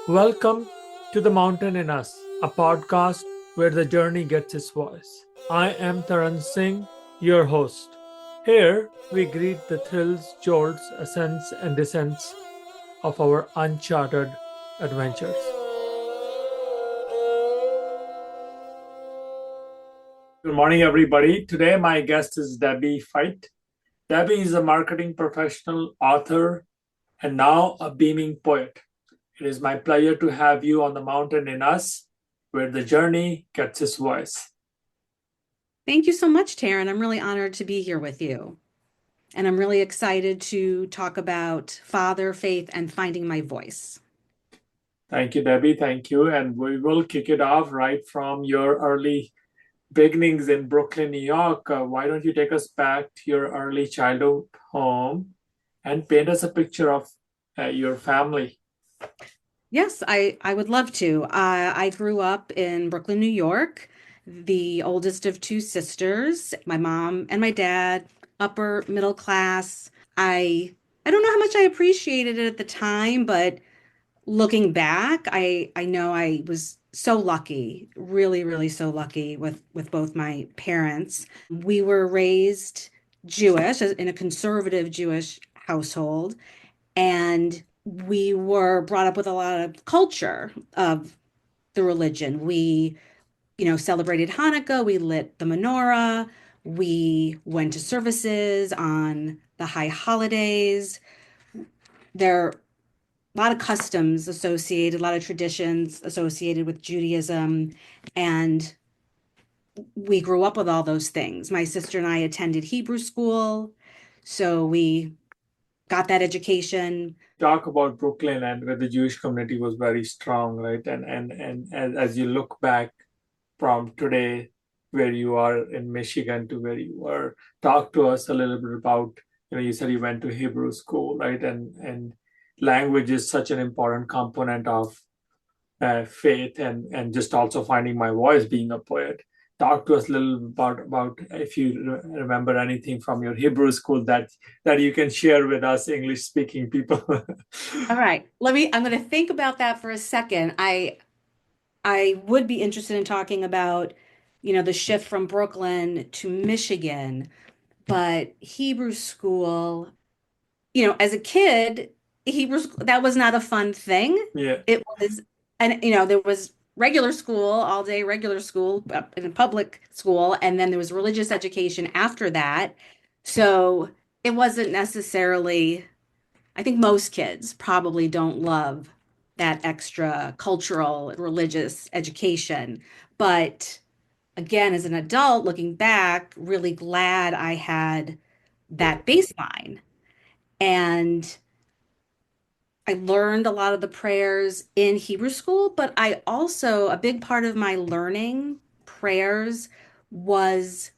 Welcome to The Mountain in Us, a podcast where the journey gets its voice. I am Taran Singh, your host. Here we greet the thrills, jolts, ascents, and descents of our uncharted adventures. Good morning, everybody. Today, my guest is Debbie Feit. Debbie is a marketing professional, author, and now a beaming poet. It is my pleasure to have you on The Mountain in Us, where the journey gets its voice. Thank you so much, Taran. I'm really honored to be here with you. And I'm really excited to talk about father, faith, and finding my voice. Thank you, Debbie. Thank you. And we will kick it off right from your early beginnings in Brooklyn, New York. Why don't you take us back to your early childhood home and paint us a picture of your family? Yes, I would love to. I grew up in Brooklyn, New York, the oldest of two sisters, my mom and my dad, upper middle class. I don't know how much I appreciated it at the time, but looking back, I know I was so lucky, really, really so lucky with both my parents. We were raised Jewish in a conservative Jewish household, and we were brought up with a lot of culture of the religion. We celebrated Hanukkah, we lit the menorah, we went to services on the high holidays. There a lot of customs associated, a lot of traditions associated with Judaism. And we grew up with all those things. My sister and I attended Hebrew school, so we got that education. Talk about Brooklyn and where the Jewish community was very strong, right? And as you look back from today, where you are in Michigan to where you were, talk to us a little bit about, you said you went to Hebrew school, right? And language is such an important component of faith and just also finding my voice being a poet. Talk to us a little about if you remember anything from your Hebrew school that you can share with us English speaking people. All right. I'm going to think about that for a second. I would be interested in talking about, the shift from Brooklyn to Michigan, but Hebrew school, as a kid, that was not a fun thing. Yeah. It was, and there was regular school all day, regular school in a public school, and then there was religious education after that. So it wasn't necessarily, I think most kids probably don't love that extra cultural religious education. But again, as an adult looking back, really glad I had that baseline. And I learned a lot of the prayers in Hebrew school, but I also, a big part of my learning prayers was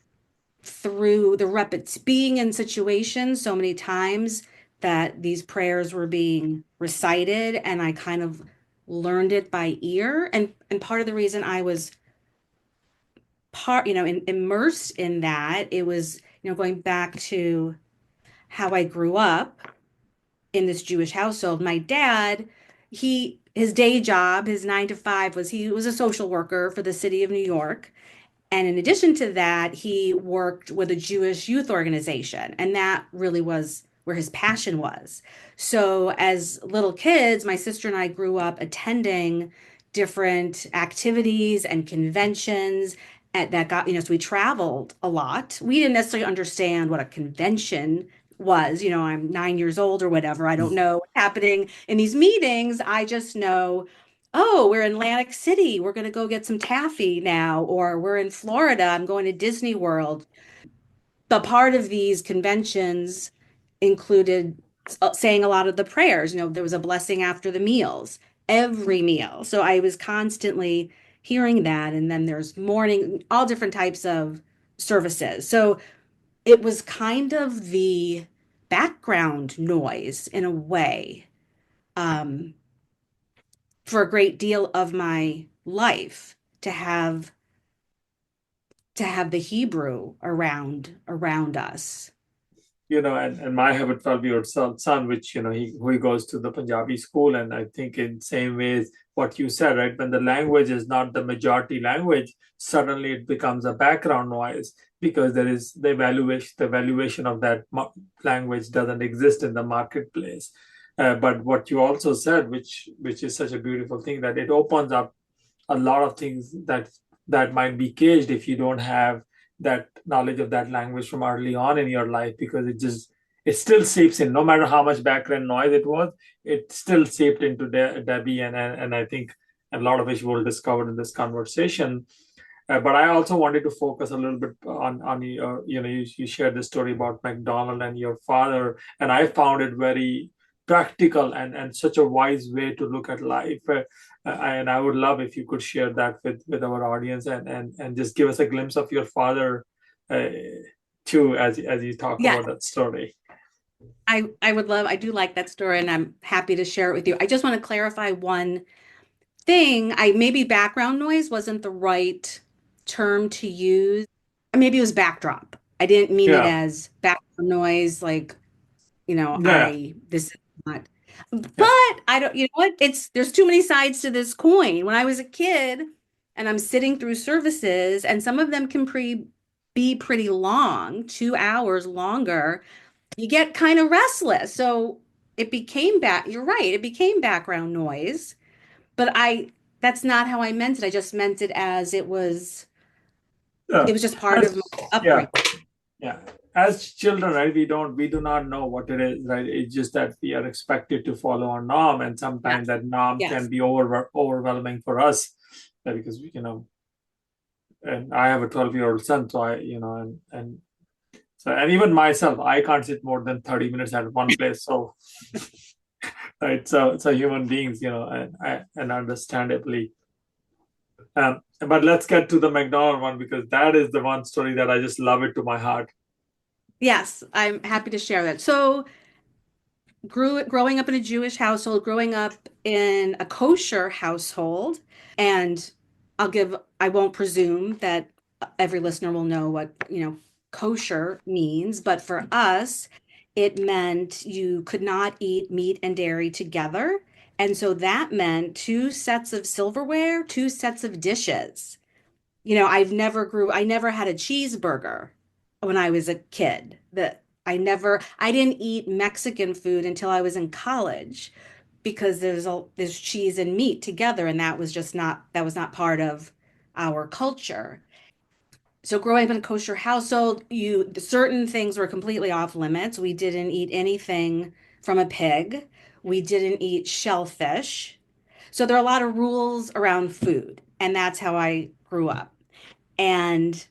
through the being in situations so many times that these prayers were being recited, and I kind of learned it by ear. And part of the reason I was immersed in that, it was, going back to how I grew up in this Jewish household. My dad, his day job, his 9 to 5 was he was a social worker for the city of New York. And in addition to that, he worked with a Jewish youth organization. And that really was where his passion was. So as little kids, my sister and I grew up attending different activities and conventions that got, so we traveled a lot. We didn't necessarily understand what a convention was. I'm 9 years old or whatever. I don't know what's happening in these meetings. I just know, oh, we're in Atlantic City. We're going to go get some taffy now. Or we're in Florida. I'm going to Disney World. But part of these conventions included saying a lot of the prayers. There was a blessing after the meals, every meal. So I was constantly hearing that. And then there's mourning, all different types of services. So it was kind of the background noise in a way, um, for a great deal of my life to have the Hebrew around us. and I have a 12-year-old son, which, he goes to the Punjabi school. And I think in same ways, what you said, right? When the language is not the majority language, suddenly it becomes a background noise because there is the valuation of that language doesn't exist in the marketplace. But what you also said, which is such a beautiful thing, that it opens up a lot of things that might be caged if you don't have that knowledge of that language from early on in your life, because it still seeps in no matter how much background noise it was. It still seeped into Debbie, and I think a lot of which we'll discover in this conversation. But I also wanted to focus a little bit on your, you shared the story about McDonald and your father, and I found it very practical and such a wise way to look at life. And I would love if you could share that with our audience, and just give us a glimpse of your father, uh, too, as you talk Yeah, about that story. I would love, I do like that story and I'm happy to share it with you. I just want to clarify one thing. Maybe background noise wasn't the right term to use. Maybe it was backdrop. I didn't mean it Yeah, as background noise, like, yeah, this is not. yeah, But I don't, you know what? There's too many sides to this coin. When I was a kid and I'm sitting through services, and some of them can be pretty long, 2 hours longer, you get kind of restless. So you're right, it became background noise, but that's not how I meant it. I just meant it as yeah. it was just part of my As, yeah, upbringing. yeah. As children, right, we do not know what it is, right? It's just that we are expected to follow a norm, and sometimes Yes. that norm can Yes. be overwhelming for us, because and I have a 12-year-old son, so and even myself, I can't sit more than 30 minutes at one place. So, right, so human beings, and understandably. But let's get to the McDonald one, because that is the one story that I just love it to my heart. Yes, I'm happy to share that. So growing up in a Jewish household, growing up in a kosher household, and I won't presume that every listener will know what, kosher means, but for us, it meant you could not eat meat and dairy together. And so that meant two sets of silverware, two sets of dishes. I never had a cheeseburger when I was a kid. I didn't eat Mexican food until I was in college because there's cheese and meat together, and that was not part of our culture. So growing up in a kosher household, certain things were completely off limits. We didn't eat anything from a pig. We didn't eat shellfish. So there are a lot of rules around food, and that's how I grew up. And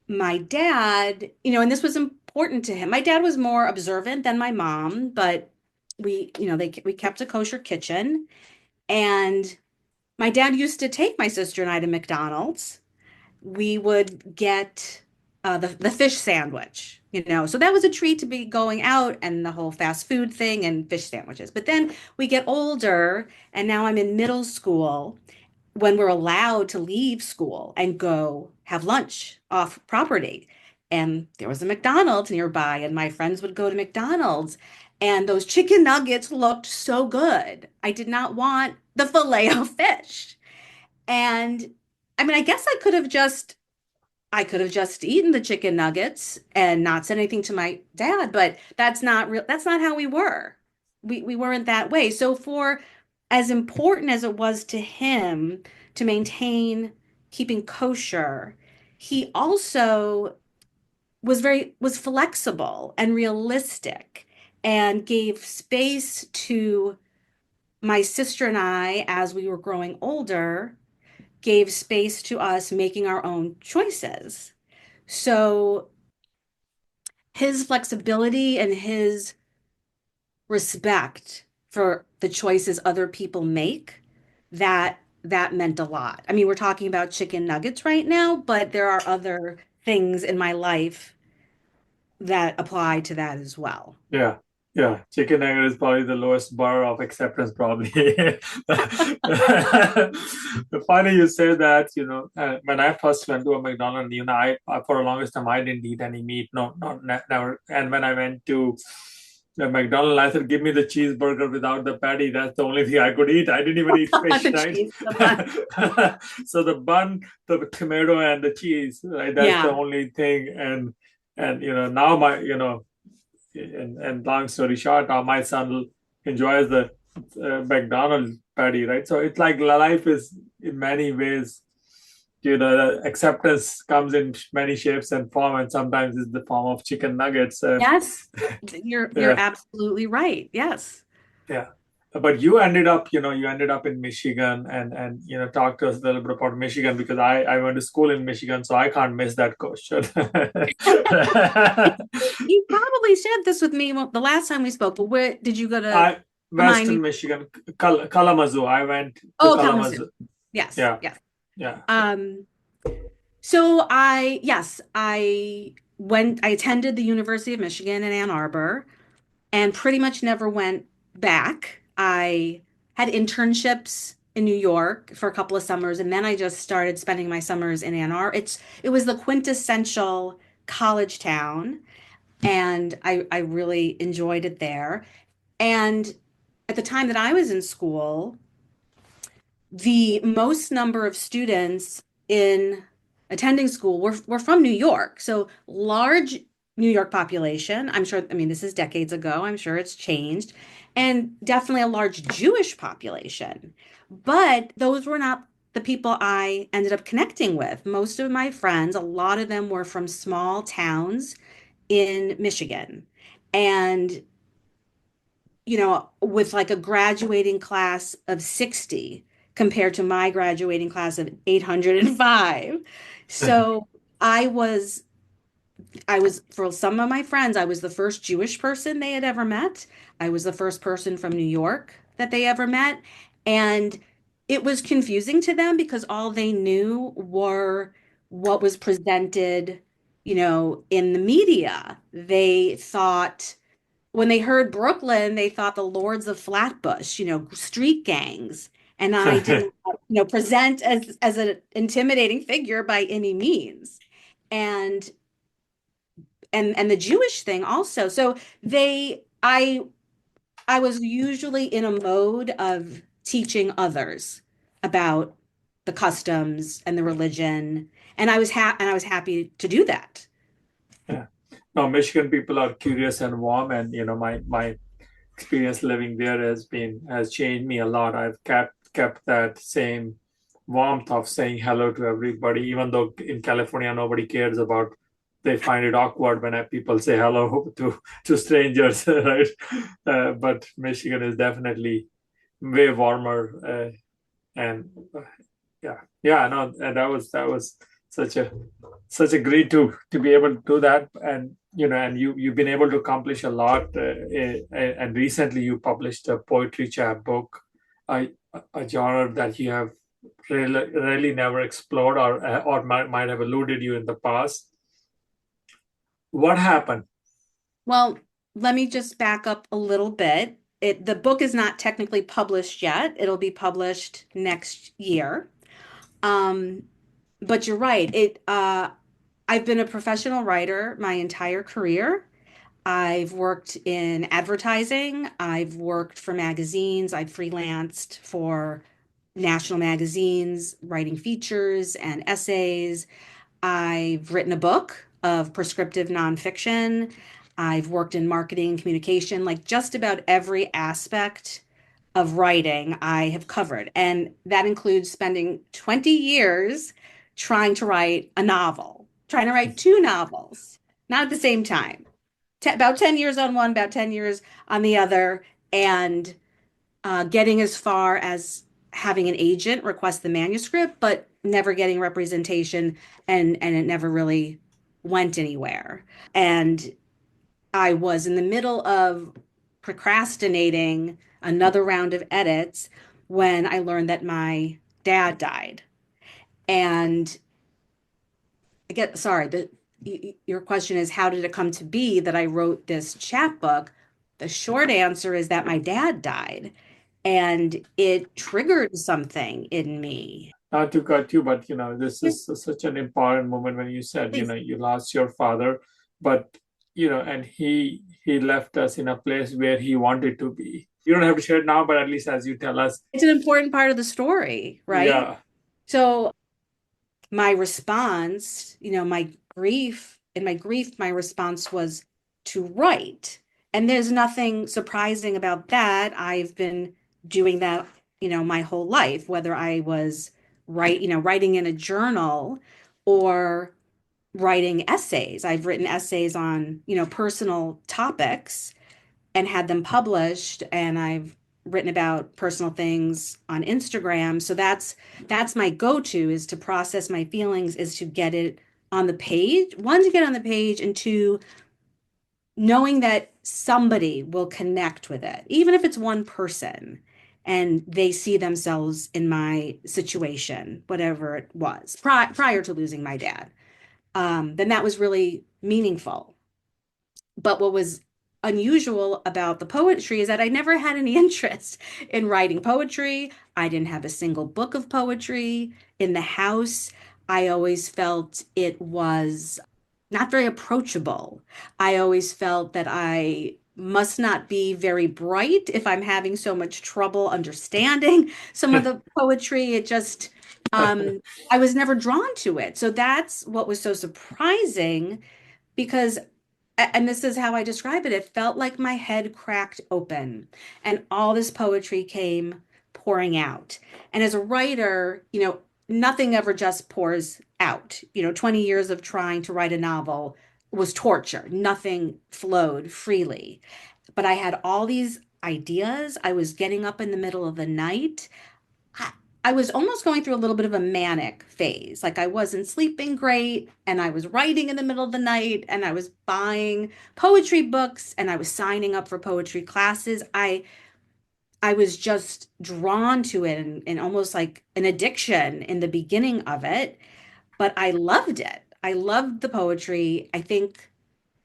my dad, and this was important to him. My dad was more observant than my mom, but we kept a kosher kitchen. And my dad used to take my sister and I to McDonald's. We would get the fish sandwich, So that was a treat to be going out and the whole fast food thing and fish sandwiches. But then we get older, and now I'm in middle school when we're allowed to leave school and go have lunch off property. And there was a McDonald's nearby, and my friends would go to McDonald's, and those chicken nuggets looked so good. I did not want the filet of fish. And I mean, I could have just eaten the chicken nuggets and not said anything to my dad, but that's not real. That's not how we were. We weren't that way. So for as important as it was to him to maintain keeping kosher, he also was flexible and realistic and gave space to my sister and I as we were growing older, gave space to us making our own choices. So his flexibility and his respect for the choices other people make, that meant a lot. I mean, we're talking about chicken nuggets right now, but there are other things in my life that apply to that as well. Yeah. Yeah, chicken nugget is probably the lowest bar of acceptance, probably. Funny you say that, when I first went to a McDonald's, for the longest time, I didn't eat any meat, no, never. And when I went to the McDonald's, I said, give me the cheeseburger without the patty. That's the only thing I could eat. I didn't even eat fish, The right? cheese, the bun. So the bun, the tomato, and the cheese, right? That's the Yeah. only thing. And now and long story short, my son enjoys the McDonald's patty, right? So it's like life is in many ways, acceptance comes in many shapes and form, and sometimes it's the form of chicken nuggets. Yes. You're Yeah, absolutely right. Yes. yeah. But you ended up in Michigan, and talk to us a little bit about Michigan because I went to school in Michigan, so I can't miss that question. You probably shared this with me the last time we spoke, but where did you go to I remind Western me? Michigan, Kalamazoo. I went to Oh, Kalamazoo. Kalamazoo. Yes, Yeah, yes. yeah. Um, so I attended the University of Michigan in Ann Arbor and pretty much never went back. I had internships in New York for a couple of summers, and then I just started spending my summers in Ann Arbor. It was the quintessential college town, and I really enjoyed it there. And at the time that I was in school, the most number of students in attending school were from New York. So large New York population. I'm sure, I mean, this is decades ago. I'm sure it's changed. And definitely a large Jewish population. But those were not the people I ended up connecting with. Most of my friends, a lot of them were from small towns in Michigan. And with like a graduating class of 60 compared to my graduating class of 805. So I was for some of my friends, I was the first Jewish person they had ever met. I was the first person from New York that they ever met. And it was confusing to them because all they knew were what was presented, in the media. They thought when they heard Brooklyn, they thought the Lords of Flatbush, street gangs. And I didn't, present as an intimidating figure by any means. And and the Jewish thing also. So I was usually in a mode of teaching others about the customs and the religion, and I was happy to do that. Yeah. No, Michigan people are curious and warm, and my experience living there has changed me a lot. I've kept that same warmth of saying hello to everybody, even though in California nobody cares about. They find it awkward when people say hello to strangers, right? But Michigan is definitely way warmer, and yeah, yeah, no, and that was such a such a great to be able to do that, and you've been able to accomplish a lot, and recently you published a poetry chapbook, a, a genre that you have really never explored, or might have eluded you in the past. What happened? Well, let me just back up a little bit. The book is not technically published yet. It'll be published next year. Um, but you're right. I've been a professional writer my entire career. I've worked in advertising. I've worked for magazines. I've freelanced for national magazines, writing features and essays. I've written a book of prescriptive nonfiction. I've worked in marketing and communication, like just about every aspect of writing I have covered. And that includes spending 20 years trying to write a novel, trying to write two novels, not at the same time. About 10 years on one, about 10 years on the other, and getting as far as having an agent request the manuscript, but never getting representation, and it never really went anywhere. And I was in the middle of procrastinating another round of edits when I learned that my dad died. And I get sorry, your question is how did it come to be that I wrote this chapbook? The short answer is that my dad died, and it triggered something in me. Not to cut you, but this Yeah, is such an important moment when you said, please. you lost your father, but and he left us in a place where he wanted to be. You don't have to share it now, but at least as you tell us, It's an important part of the story, right? yeah. So my response, my grief, my response was to write. And there's nothing surprising about that. I've been doing that, my whole life, whether I was writing in a journal or writing essays. I've written essays on, personal topics and had them published, and I've written about personal things on Instagram. So that's my go-to, is to process my feelings, is to get it on the page. One, to get on the page, and two, knowing that somebody will connect with it, even if it's one person and they see themselves in my situation, whatever it was, prior to losing my dad. Then that was really meaningful. But what was unusual about the poetry is that I never had any interest in writing poetry. I didn't have a single book of poetry in the house. I always felt it was not very approachable. I always felt that I must not be very bright if I'm having so much trouble understanding some of the poetry. It just, I was never drawn to it. So that's what was so surprising, because and this is how I describe it. It felt like my head cracked open and all this poetry came pouring out. And as a writer, nothing ever just pours out. 20 years of trying to write a novel was torture. Nothing flowed freely. But I had all these ideas. I was getting up in the middle of the night. I, I was almost going through a little bit of a manic phase. Like, I wasn't sleeping great, and I was writing in the middle of the night, and I was buying poetry books, and I was signing up for poetry classes. I was just drawn to it, and almost like an addiction in the beginning of it, but I loved it. I loved the poetry. I think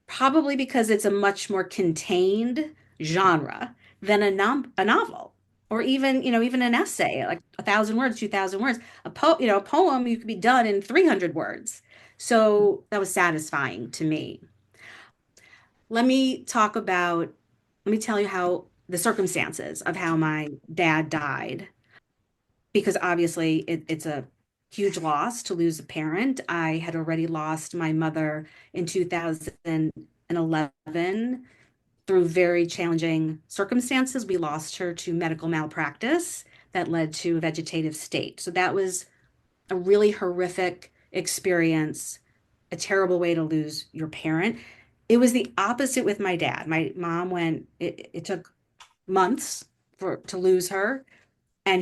probably because it's a much more contained genre than a novel, or even even an essay, like 1,000 words, 2,000 words. A poem, you could be done in 300 words. So that was satisfying to me. Let me talk about, let me tell you how the circumstances of how my dad died, because obviously it's a huge loss to lose a parent. I had already lost my mother in 2011 through very challenging circumstances. We lost her to medical malpractice that led to a vegetative state. So that was a really horrific experience, a terrible way to lose your parent. It was the opposite with my dad. My mom went, it took months to lose her, and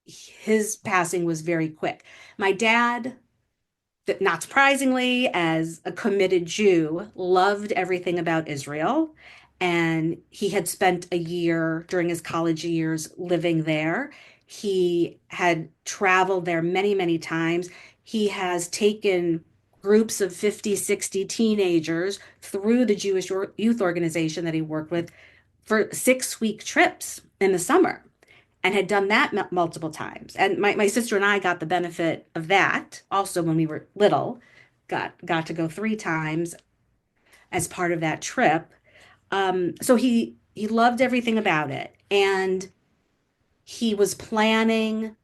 his passing was very quick. My dad, not surprisingly, as a committed Jew, loved everything about Israel. And he had spent a year during his college years living there. He had traveled there many, many times. He has taken groups of 50, 60 teenagers through the Jewish youth organization that he worked with for 6-week trips in the summer, and had done that multiple times. And my sister and I got the benefit of that also when we were little, got to go 3 times as part of that trip. So he loved everything about it. And he was planning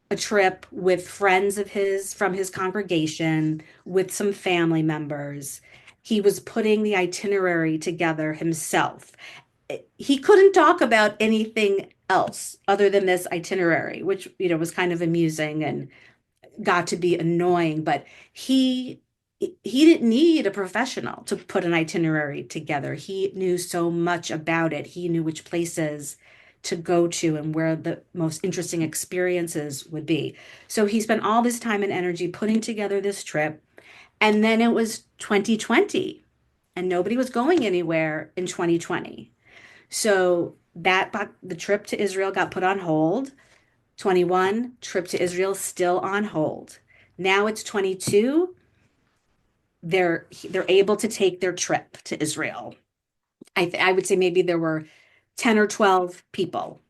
a trip with friends of his from his congregation, with some family members. He was putting the itinerary together himself. He couldn't talk about anything else other than this itinerary, which, was kind of amusing and got to be annoying, but he didn't need a professional to put an itinerary together. He knew so much about it. He knew which places to go to and where the most interesting experiences would be. So he spent all this time and energy putting together this trip. And then it was 2020, and nobody was going anywhere in 2020. So the trip to Israel got put on hold. 21, trip to Israel still on hold. Now it's 22. They're able to take their trip to Israel. I would say maybe there were 10 or 12 people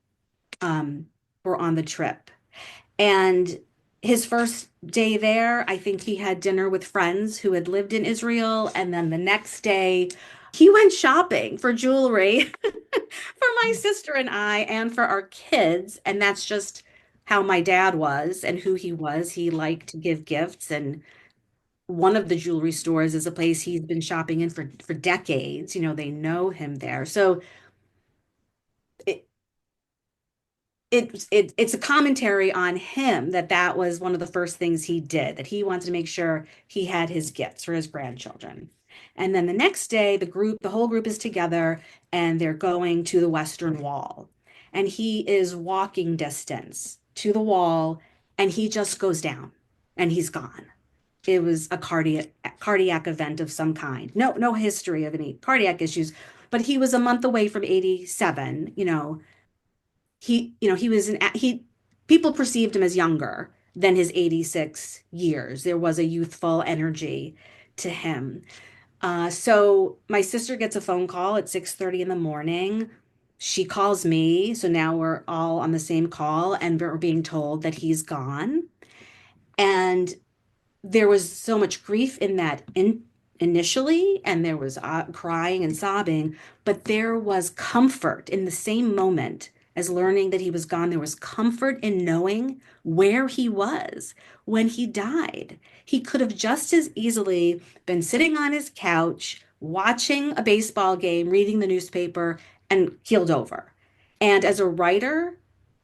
um, were on the trip. And his first day there, I think he had dinner with friends who had lived in Israel. And then the next day, he went shopping for jewelry for my sister and I and for our kids. And that's just how my dad was and who he was. He liked to give gifts. And one of the jewelry stores is a place he's been shopping in for decades. You know, they know him there. So it, it's a commentary on him that that was one of the first things he did, that he wanted to make sure he had his gifts for his grandchildren. And then the next day, the whole group is together and they're going to the Western Wall. And he is walking distance to the wall and he just goes down and he's gone. It was a cardiac event of some kind. No history of any cardiac issues, but he was a month away from 87, you know, he was he people perceived him as younger than his 86 years. There was a youthful energy to him. So my sister gets a phone call at 6:30 in the morning. She calls me, so now we're all on the same call and we're being told that he's gone. And there was so much grief in that initially, and there was crying and sobbing, but there was comfort in the same moment as learning that he was gone. There was comfort in knowing where he was when he died. He could have just as easily been sitting on his couch, watching a baseball game, reading the newspaper, and keeled over. And as a writer,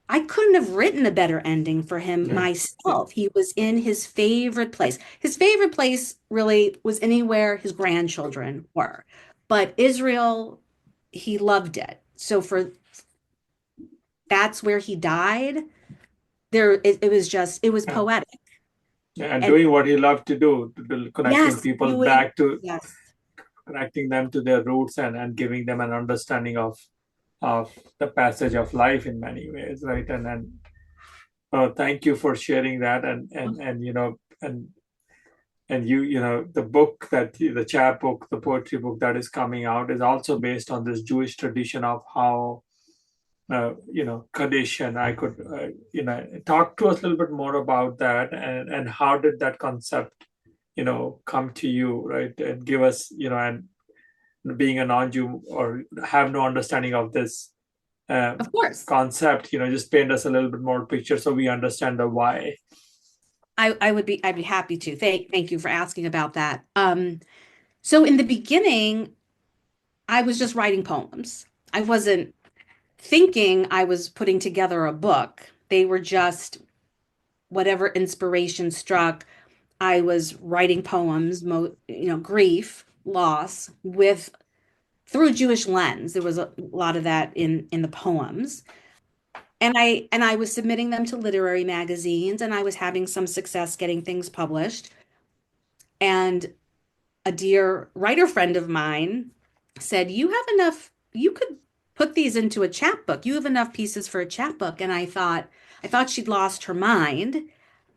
I couldn't have written a better ending for him Yeah. myself. He was in his favorite place. His favorite place really was anywhere his grandchildren were. But Israel, he loved it. So for that's where he died. It was just it was Yeah. poetic. Yeah, and And doing what he loved to do, connecting yes, people doing back to yes. connecting them to their roots and giving them an understanding of the passage of life in many ways, right? And thank you for sharing that, and and the book the chapbook, the poetry book that is coming out is also based on this Jewish tradition of how Kaddish, and I could talk to us a little bit more about that, and how did that concept come to you, right? And give us and being a non-Jew or have no understanding of this uh, Of course. concept, just paint us a little bit more picture so we understand the why. I'd be happy to. Thank you for asking about that. So in the beginning, I was just writing poems. I wasn't thinking I was putting together a book. They were just whatever inspiration struck. I was writing poems, grief, loss, with through a Jewish lens. There was a lot of that in the poems. And I was submitting them to literary magazines and I was having some success getting things published. And a dear writer friend of mine said, "You have enough, you could put these into a chapbook. You have enough pieces for a chapbook." And I thought she'd lost her mind.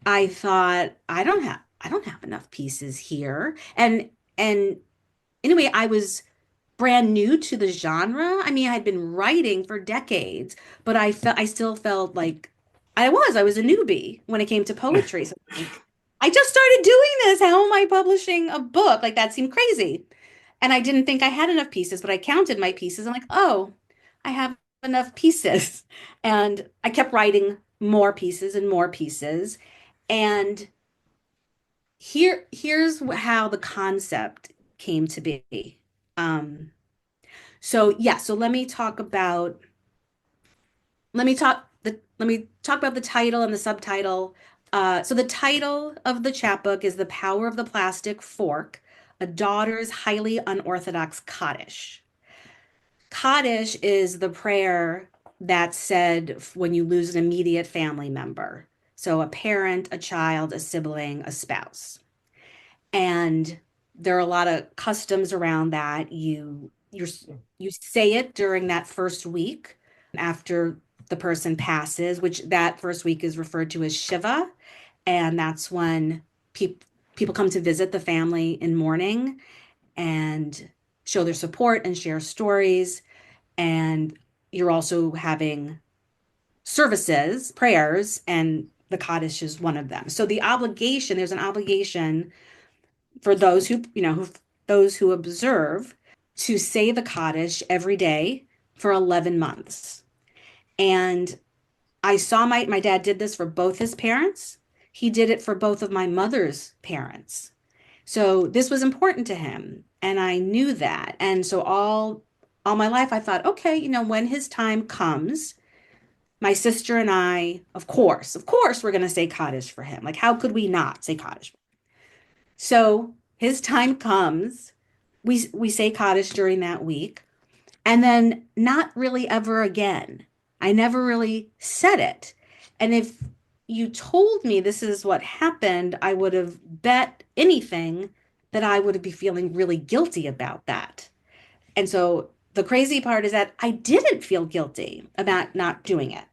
I thought, I don't have enough pieces here. And anyway, I was brand new to the genre. I mean, I had been writing for decades, but I still felt like I was a newbie when it came to poetry. So like, I just started doing this. How am I publishing a book? Like that seemed crazy. And I didn't think I had enough pieces, but I counted my pieces. I'm like, oh, I have enough pieces. And I kept writing more pieces and more pieces. And here's how the concept came to be. Um, so let me talk about the title and the subtitle. So the title of the chapbook is The Power of the Plastic Fork, a daughter's highly unorthodox Kaddish. Kaddish is the prayer that's said when you lose an immediate family member. So a parent, a child, a sibling, a spouse. And there are a lot of customs around that. You say it during that first week after the person passes, which that first week is referred to as Shiva, and that's when people come to visit the family in mourning. And show their support and share stories. And you're also having services, prayers, and the Kaddish is one of them. So there's an obligation for those those who observe to say the Kaddish every day for 11 months. And I saw my dad did this for both his parents. He did it for both of my mother's parents. So this was important to him, and I knew that. And so all my life I thought, okay, when his time comes, my sister and I, of course, we're going to say Kaddish for him. Like, how could we not say Kaddish? So his time comes, we say Kaddish during that week, and then not really ever again. I never really said it. And if you told me this is what happened, I would have bet anything that I would be feeling really guilty about that. And so the crazy part is that I didn't feel guilty about not doing it.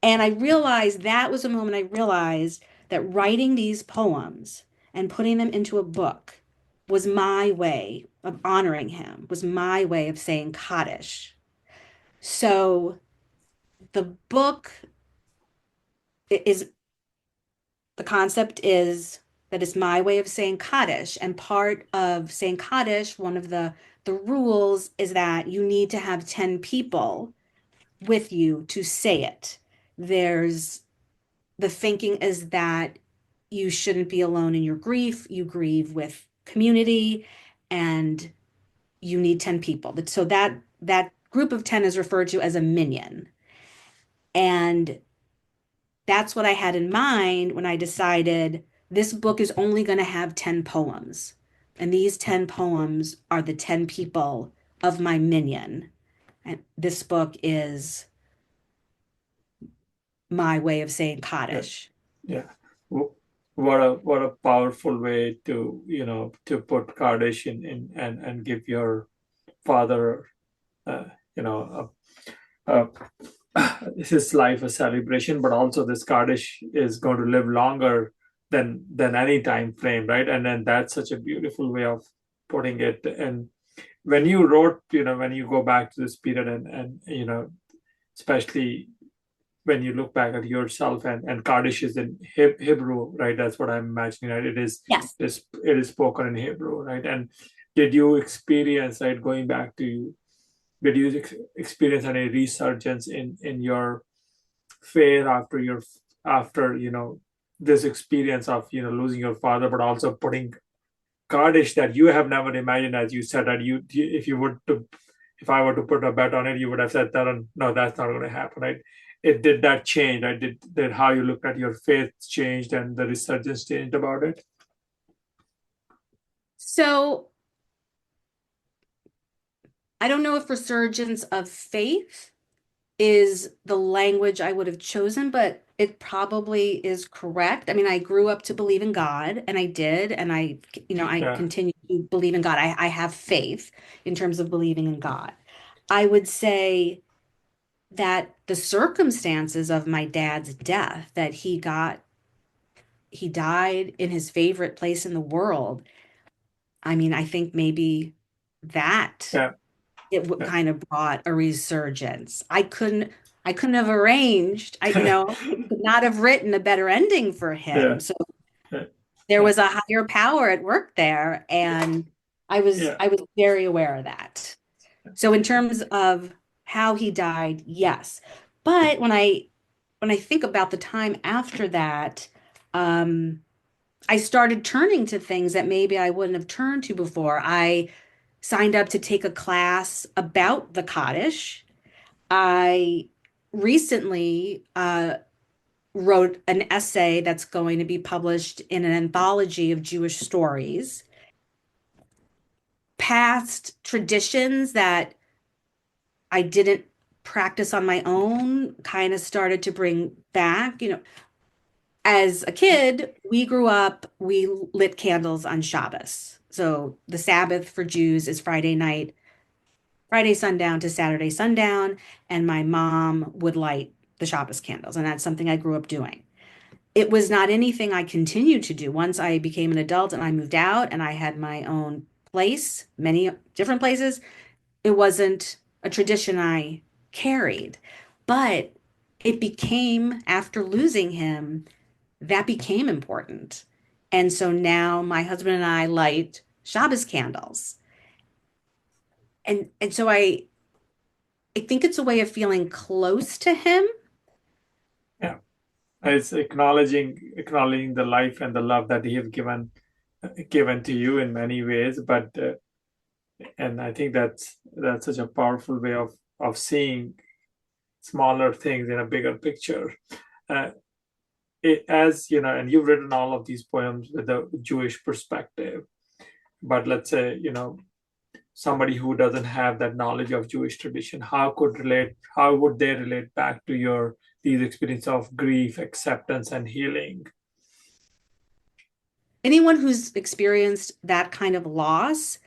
And I realized that was a moment I realized that writing these poems and putting them into a book was my way of honoring him, was my way of saying Kaddish. So the book is the concept is that it's my way of saying Kaddish. And part of saying Kaddish, one of the rules is that you need to have 10 people with you to say it. There's the thinking is that you shouldn't be alone in your grief. You grieve with community and you need 10 people. So that group of 10 is referred to as a minyan. And that's what I had in mind when I decided this book is only going to have 10 poems. And these 10 poems are the 10 people of my minyan. And this book is my way of saying Yeah. Kaddish. Yeah. What a powerful way to, to put Kaddish in and give your father, uh, you know, a, his life a celebration, but also this Kaddish is going to live longer than any time frame, right? And then that's such a beautiful way of putting it. And when you wrote, when you go back to this period and especially when you look back at yourself and Kaddish is in Hebrew, right? That's what I'm imagining, right? Yes. It is spoken in Hebrew, right? And did you experience, right, going back to you, did you experience any resurgence in your faith after this experience of losing your father, but also putting Kaddish that you have never imagined, as you said that if I were to put a bet on it, you would have said that no, that's not going to happen, right? It did that change, right? Did how you looked at your faith changed and the resurgence changed about it? So I don't know if resurgence of faith is the language I would have chosen, but it probably is correct. I mean, I grew up to believe in God, and I did, and I Yeah, continue to believe in God. I have faith in terms of believing in God. I would say that the circumstances of my dad's death, that he died in his favorite place in the world. I mean, I think maybe that yeah, yeah, kind of brought a resurgence. I couldn't have arranged, I could not have written a better ending for him. yeah, So yeah, there yeah, was a higher power at work there, and yeah, I was very aware of that. So in terms of how he died, yes. But when I think about the time after that, um, I started turning to things that maybe I wouldn't have turned to before. I signed up to take a class about the Kaddish. I recently wrote an essay that's going to be published in an anthology of Jewish stories. Past traditions that I didn't practice on my own kind of started to bring back. As a kid, we lit candles on Shabbos. So the Sabbath for Jews is Friday night, Friday sundown to Saturday sundown, and my mom would light the Shabbos candles, and that's something I grew up doing. It was not anything I continued to do once I became an adult and I moved out and I had my own place, many different places. It wasn't a tradition I carried, but it became, after losing him, that became important. And so now my husband and I light Shabbos candles. And so I think it's a way of feeling close to him. Yeah, it's acknowledging the life and the love that he have given to you in many ways. But and I think that's such a powerful way of seeing smaller things in a bigger picture. Uh, as you know, and you've written all of these poems with a Jewish perspective. But let's say, somebody who doesn't have that knowledge of Jewish tradition, how would they relate back to your these experience of grief, acceptance, and healing? Anyone who's experienced that kind of loss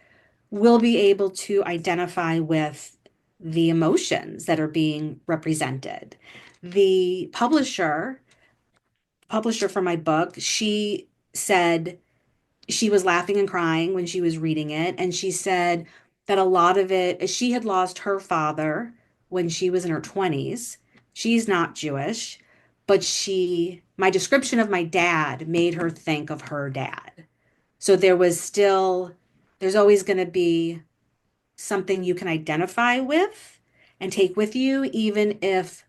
will be able to identify with the emotions that are being represented. The publisher for my book, she said she was laughing and crying when she was reading it. And she said that a lot of it, she had lost her father when she was in her 20s. She's not Jewish, but my description of my dad made her think of her dad. So there's always going to be something you can identify with and take with you, even if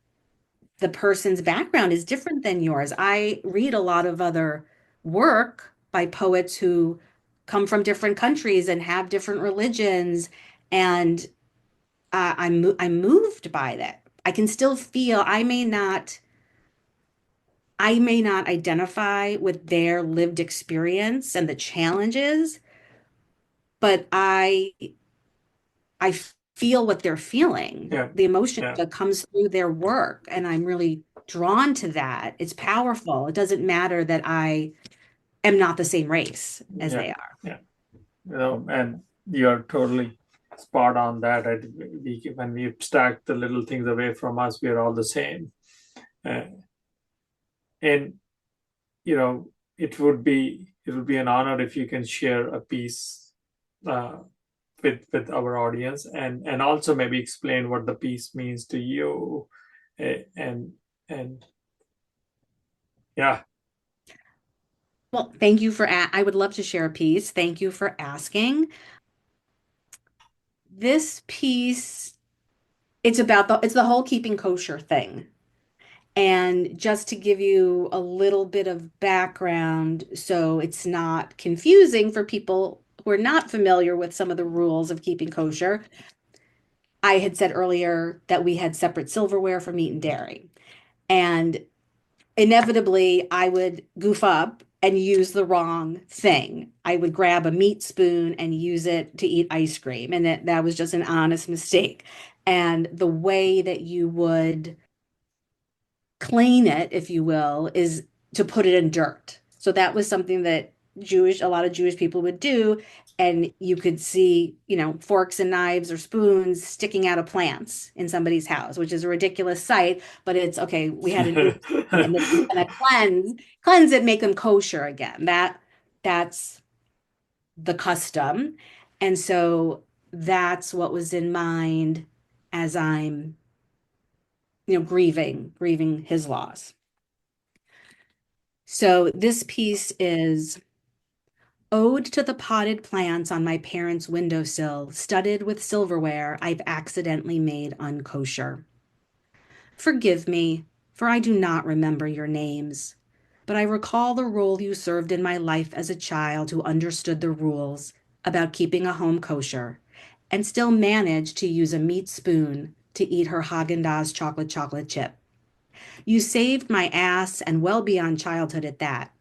the person's background is different than yours. I read a lot of other work by poets who come from different countries and have different religions, and I'm moved by that. I can still feel I may not identify with their lived experience and the challenges, but I feel what they're feeling, Yeah, the emotion yeah, that comes through their work, and I'm really drawn to that. It's powerful. It doesn't matter that I am not the same race as yeah, they are. yeah. And you're totally spot on that. When we abstract the little things away from us, we are all the same. Uh, and you know, it would be an honor if you can share a piece uh, with our audience, and also maybe explain what the piece means to you. And and yeah. Well, thank you I would love to share a piece. Thank you for asking. This piece, it's the whole keeping kosher thing. And just to give you a little bit of background, so it's not confusing for people who are not familiar with some of the rules of keeping kosher, I had said earlier that we had separate silverware for meat and dairy. And inevitably, I would goof up and use the wrong thing. I would grab a meat spoon and use it to eat ice cream. And that was just an honest mistake. And the way that you would clean it, if you will, is to put it in dirt. So that was something that a lot of Jewish people would do. And you could see, forks and knives or spoons sticking out of plants in somebody's house, which is a ridiculous sight. But it's okay. We had an instinct, and this is going to cleanse it, make them kosher again. That's the custom. And so that's what was in mind as I'm, grieving his loss. So this piece is Ode to the potted plants on my parents' windowsill, studded with silverware I've accidentally made unkosher. Forgive me, for I do not remember your names, but I recall the role you served in my life as a child who understood the rules about keeping a home kosher and still managed to use a meat spoon to eat her Haagen-Dazs chocolate chip. You saved my ass and well beyond childhood at that.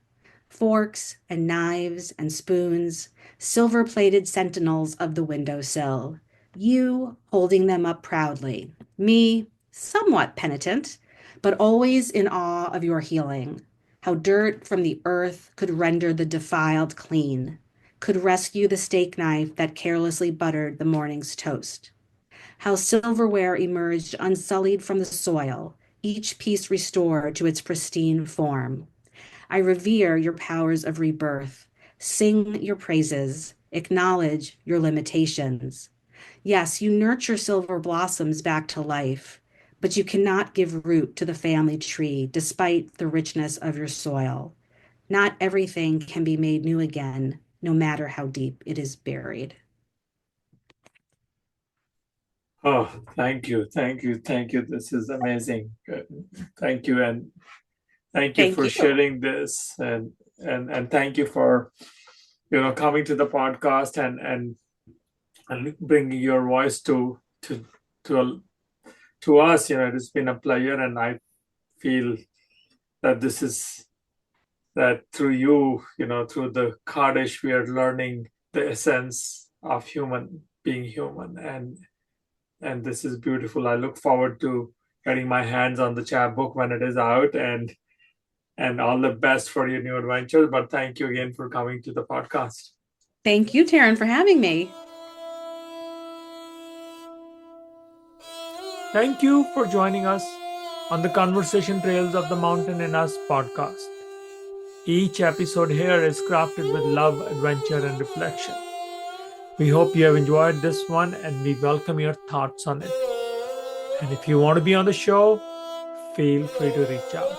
Forks and knives and spoons, silver plated sentinels of the windowsill. You holding them up proudly. Me, somewhat penitent, but always in awe of your healing. How dirt from the earth could render the defiled clean, could rescue the steak knife that carelessly buttered the morning's toast. How silverware emerged unsullied from the soil, each piece restored to its pristine form. I revere your powers of rebirth, sing your praises, Acknowledge your limitations. Yes, you nurture silver blossoms back to life, but you cannot give root to the family tree despite the richness of your soil. Not everything can be made new again, no matter how deep it is buried. Oh, thank you, thank you, thank you. This is amazing. Thank you, and thank you Thank for you. sharing this, and thank you for coming to the podcast and bringing your voice to to us. It has been a pleasure, and I feel that this is that through you, through the Kaddish, we are learning the essence of being human, and this is beautiful. I look forward to getting my hands on the chapbook when it is out, and all the best for your new adventures. But thank you again for coming to the podcast. Thank you, Taran, for having me. Thank you for joining us on the Conversation Trails of the Mountain in Us podcast. Each episode here is crafted with love, adventure, and reflection. We hope you have enjoyed this one, and we welcome your thoughts on it. And if you want to be on the show, feel free to reach out.